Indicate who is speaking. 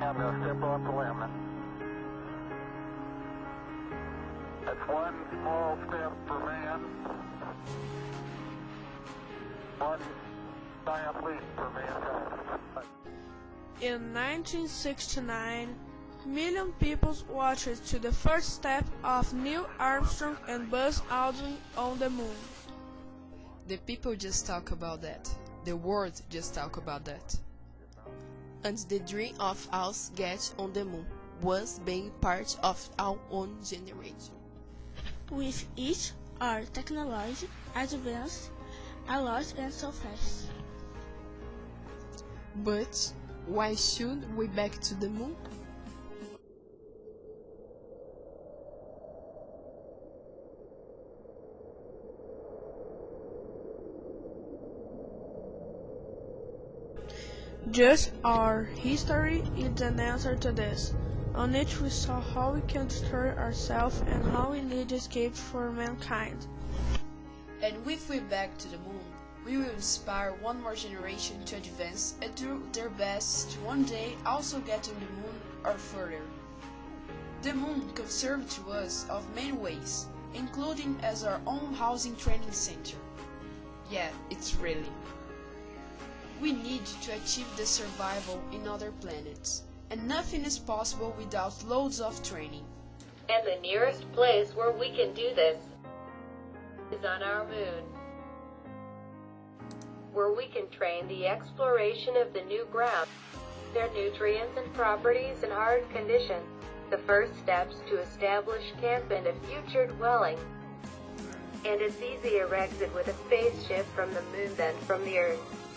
Speaker 1: I'm going to step off the limb. That's one small step for man, one giant leap for mankind.
Speaker 2: In 1969, million people watched to the first step of Neil Armstrong and Buzz Aldrin on the moon.
Speaker 3: The people just talk about that. The world just talk about that. And the dream of us get on the moon was being part of our own generation.
Speaker 4: With each, our technology advanced a lot and so fast.
Speaker 3: But why should we back to the moon?
Speaker 2: Just our history is an answer to this. On it we saw how we can destroy ourselves and how we need escape for mankind.
Speaker 3: And if we back to the moon, we will inspire one more generation to advance and do their best to one day also get to the moon or further. The moon can serve to us of many ways, including as our own housing training center. Yeah, it's really. We need to achieve the survival in other planets, and nothing is possible without loads of training.
Speaker 5: And the nearest place where we can do this is on our moon, where we can train the exploration of the new ground, their nutrients and properties in hard conditions, the first steps to establish camp and a future dwelling. And it's easier exit with a spaceship from the moon than from the Earth.